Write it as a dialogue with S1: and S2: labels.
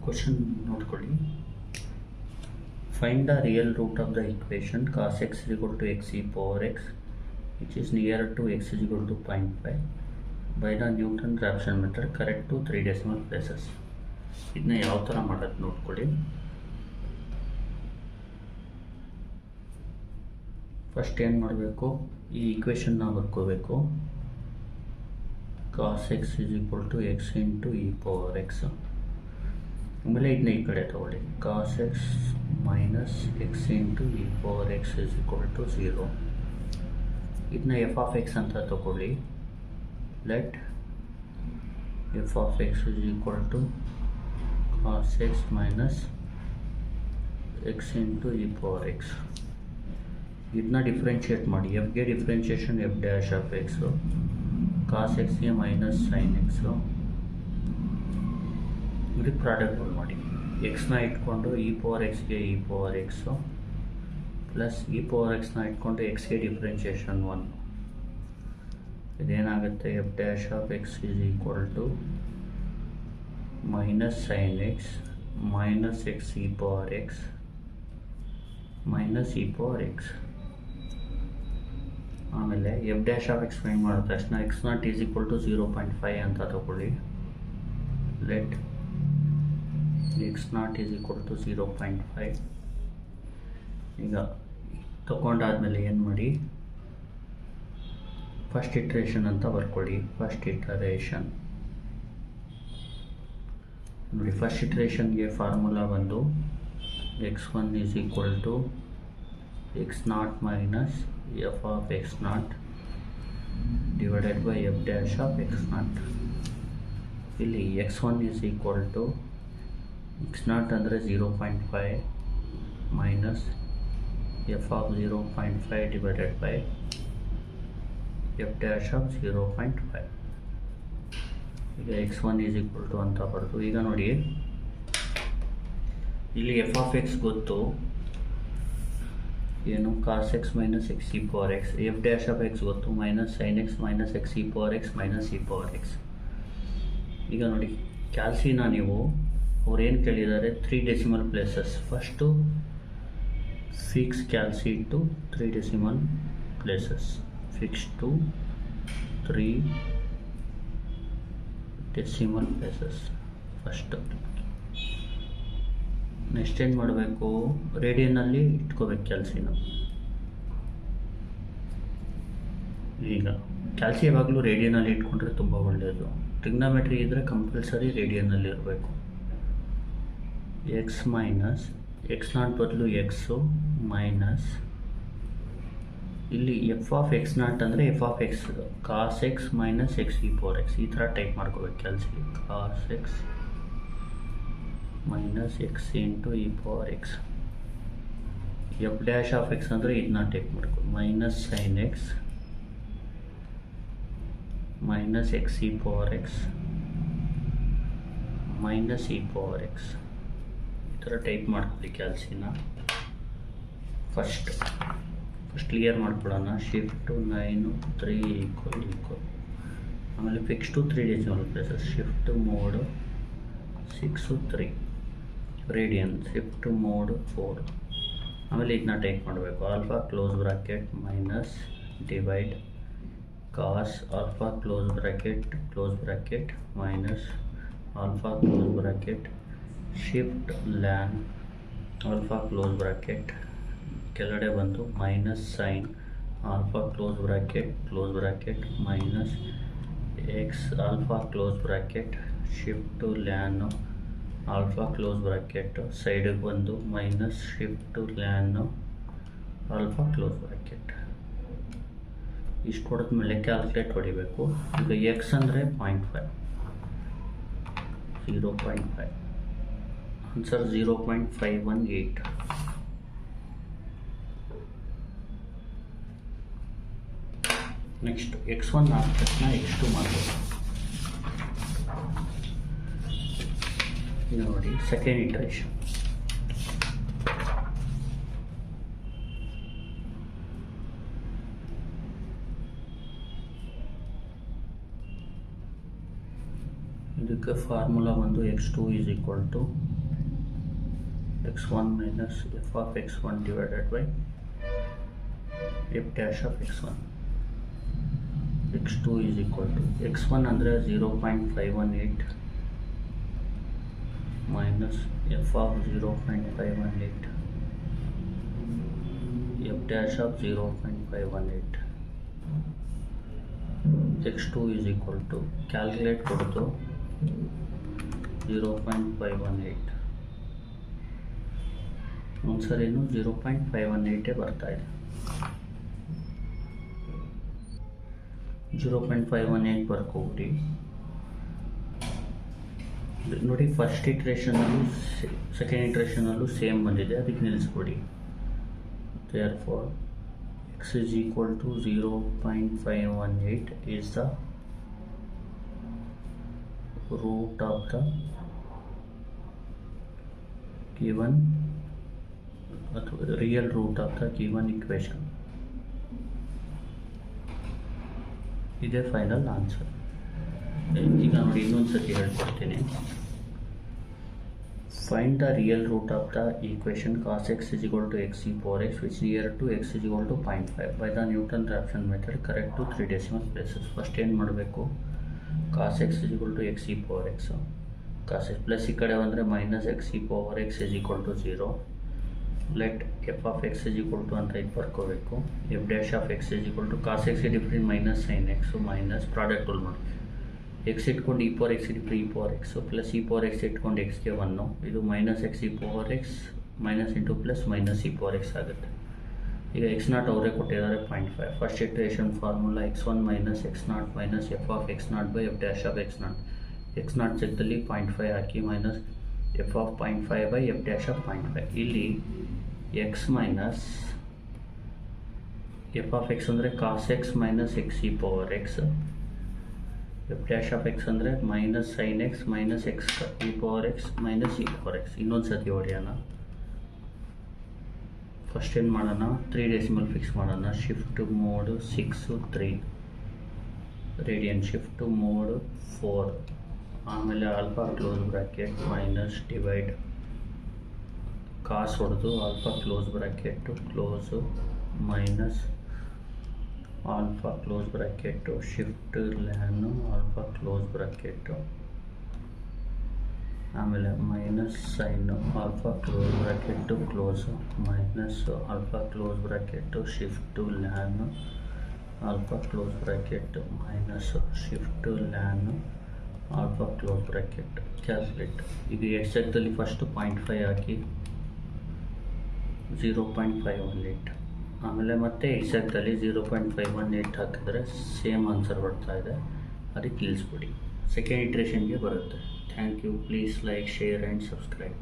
S1: Question ನೋಡ್ಕೊಳ್ಳಿ. Find the real root of the equation cos x is equal to x e power x which is nearer to x is equal to 0.5 by the Newton Raphson method correct to 3 decimal places. ಇದನ್ನ ಯಾವ ಥರ ಮಾಡೋದು ನೋಡ್ಕೊಳ್ಳಿ. First ಏನು ಮಾಡಬೇಕು, ಈ ಈಕ್ವೇಷನ್ನ ಬರ್ಕೋಬೇಕು. cos x is equal to x into e power x. ಆಮೇಲೆ ಇದನ್ನ ಈ ಕಡೆ ತಗೊಳ್ಳಿ. cos x minus x into e power x is equal to 0. ಇದನ್ನ f of x ಅಂತ ತಗೊಳ್ಳಿ. let f of x is equal to cos x minus x into e power x. ಇದನ್ನ differentiate ಮಾಡಿ. ಎಫ್ಗೆ differentiation f dash of x, cos ಎಕ್ಸ್ಗೆ minus sine x. ಇದಕ್ಕೆ product ಮಾಡಿ. ಎಕ್ಸ್ನ ಇಟ್ಕೊಂಡು ಇ ಪವರ್ ಎಕ್ಸ್ಗೆ e power x plus e power ಎಕ್ಸ್ನ ಇಟ್ಕೊಂಡು ಎಕ್ಸ್ಗೆ ಡಿಫ್ರೆನ್ಷಿಯೇಷನ್ 1. ಇದೇನಾಗುತ್ತೆ, f dash of x is equal to minus sine x minus x e power x minus e power x. ಆಮೇಲೆ f dash of x find ಮಾಡಿದ ತಕ್ಷಣ x not is equal to 0.5 ಅಂತ ತಗೊಳ್ಳಿ. Let x not is equal to 0.5. ಈಗ ತಗೊಂಡಾದ್ಮೇಲೆ ಏನು ಮಾಡಿ, first iteration ಅಂತ ಬರ್ಕೊಳ್ಳಿ. ಫಸ್ಟ್ ಇಟರೇಷನ್ ನೋಡಿ. ಫಸ್ಟ್ ಇಟ್ರೇಷನ್ಗೆ ಫಾರ್ಮುಲಾ ಬಂದು x1 is equal to x0 minus f of x0 divided by f dash of x0. ಇಲ್ಲಿ x1 is equal to x0 ಅಂದರೆ 0.5 minus f of 0.5 divided by f dash of 0.5. ಈಗ x1 is equal to ಅಂತ ಬರೆದು, ಈಗ ನೋಡಿ ಇಲ್ಲಿ f of x ಗೊತ್ತು ಏನು, cos x minus x e power x. F dash of x ಗೊತ್ತು, minus sine x minus x e power x minus e power x. ಈಗ ನೋಡಿ ಕ್ಯಾಲ್ಸಿನ ನೀವು ಅವ್ರು ಏನು ಕೇಳಿದ್ದಾರೆ, 3 decimal places. First fix calci to 3 decimal places. Fix to 3 decimal places first. Next ಏನು ಮಾಡಬೇಕು, ರೇಡಿಯನ್ನಲ್ಲಿ ಇಟ್ಕೋಬೇಕು ಕ್ಯಾಲ್ಸಿನ. ಈಗ ಕ್ಯಾಲ್ಸಿ ಯಾವಾಗಲೂ ರೇಡಿಯನ್ನಲ್ಲಿ ಇಟ್ಕೊಂಡ್ರೆ ತುಂಬ ಒಳ್ಳೆಯದು. ಟ್ರಿಗ್ನೋಮೆಟ್ರಿ ಇದ್ದರೆ ಕಂಪಲ್ಸರಿ ರೇಡಿಯನ್ನಲ್ಲಿ ಇರಬೇಕು. ಎಕ್ಸ್ ಮೈನಸ್ ಎಕ್ಸ್ ನಾಟ್ ಬದಲು ಎಕ್ಸು ಮೈನಸ್ ಇಲ್ಲಿ ಎಫ್ ಆಫ್ ಎಕ್ಸ್ ನಾಟ್ ಅಂದರೆ f of x cos x minus x e power x. ಈ ಥರ ಟೈಪ್ ಮಾಡ್ಕೋಬೇಕು calci. Cos x minus x into e power x. F dash of x ಅಂದರೆ ಇದನ್ನ take ಮಾಡ್ಕೊ, minus sine x minus x e power x minus e power x. ಈ ಥರ type ಮಾಡ್ಕೊಳ್ಳಿ ಕ್ಯಾಲ್ಸಿನ. ಫಸ್ಟ್ ಕ್ಲಿಯರ್ ಮಾಡ್ಕೊಳ್ಳೋಣ. Shift 9 3 equal. ಆಮೇಲೆ fix to 3 decimal places. Shift mode 6 3 radian. Shift mode 4. ಆಮೇಲೆ ಇದನ್ನ ಟೈಪ್ ಮಾಡಬೇಕು. Alpha close bracket minus divide cos alpha close bracket minus alpha close bracket shift ln alpha close bracket ಕೆಳಗಡೆ ಬಂದು minus sine alpha close bracket minus x alpha close bracket shift ln alpha close bracket ಸೈಡಿಗೆ ಬಂದು minus shift ln alpha close bracket. ಇಷ್ಟು ಹೊಡೆದ್ಮೇಲೆ calculate ಹೊಡಿಬೇಕು. ಈಗ X ಅಂದರೆ 0.5 answer 0.518. Next x1 ಆದ ತಕ್ಷಣ x2 ಮಾಡಬೇಕು. ಈಗ ನೋಡಿ ಸೆಕೆಂಡ್ ಇಟರೇಷನ್. ಇದಕ್ಕೆ ಫಾರ್ಮುಲಾ ಬಂದು x2 is equal to x1 minus f of x1 divided by f dash of x1. x2 is equal to x1 ಅಂದರೆ 0.518 minus f of 0.518 f dash of 0.518. x2 is equal to calculate ಕೊಡ್ತು 0.518 ಆನ್ಸರೇನು 0.518 ಬರ್ತಾ ಇದೆ. 0.518 ಬರ್ಕೋಬಿಡಿ. ನೋಡಿ first ಇಟ್ರೇಷನಲ್ಲೂ second ಇಟ್ರೇಷನಲ್ಲೂ same ಬಂದಿದೆ, ಅದಕ್ಕೆ ನಿಲ್ಲಿಸ್ಬಿಡಿ. therefore x is equal to 0.518 is the root of the given real root of the given equation. ಇದೇ final answer. ಈಗ ನೋಡಿ ಇನ್ನೊಂದು ಸತಿ ಹೇಳ್ಕೊಡ್ತೀನಿ. Find the real root of the equation cos x is equal to x e power x which near to x is equal to 0.5 by the Newton Raphson method correct to 3 decimal places. First ಏನು ಮಾಡಬೇಕು, cos x is equal to x e power x, cos x plus ಈ ಕಡೆ ಬಂದರೆ minus x e power x is equal to 0. Let f of x is equal to ಅಂತ ಇದು ಬರ್ಕೋಬೇಕು. f dash of x is equal to cos x different minus sine x minus product tool ಮಾಡಿ x ಇಟ್ಕೊಂಡು e power x ಡಿಫ್ರೆ e power x plus e power x ಇಟ್ಕೊಂಡು ಎಕ್ಸ್ಗೆ 1, ಇದು minus x e power x minus into plus minus e power x ಆಗುತ್ತೆ. ಈಗ x0 ಅವರೇ ಕೊಟ್ಟಿದ್ದಾರೆ 0.5. First iteration formula x1 minus x0 minus f of x0 by f dash of x0. x0 ಜಗದಲ್ಲಿ 0.5 ಹಾಕಿ minus f of 0.5 by f dash of 0.5. ಇಲ್ಲಿ x minus f of x ಅಂದರೆ cos x minus x e power x, f dash of x ಅಂದರೆ minus sine x minus x e power x minus e power x. ಇನ್ನೊಂದು ಸತಿ ಹೊಡೆಯೋಣ. First ಏನು ಮಾಡೋಣ, 3 decimal fix ಮಾಡೋಣ. Shift mode 6 3 radian, shift mode 4, ಆಮೇಲೆ alpha close bracket minus divide cos ಹೊಡೆದು alpha close bracket close minus alpha close bracket shift ln alpha close bracket ಆಮೇಲೆ minus sine alpha close bracket close minus alpha close bracket shift ln alpha close bracket minus shift ln alpha close bracket calculate. ಈಗ exactly first 0.5 ಹಾಕಿ 0.518, ಆಮೇಲೆ ಮತ್ತೆ ಎಕ್ಸಾಕ್ಟಲ್ಲಿ 0.518 ಹಾಕಿದ್ರೆ same answer ಬರ್ತಾ ಇದೆ, ಅದಕ್ಕೆ ನಿಲ್ಲಿಸ್ಬಿಡಿ. Second ಇಟ್ರೇಷನ್ಗೆ ಬರುತ್ತೆ. Thank you. Please like, share and subscribe.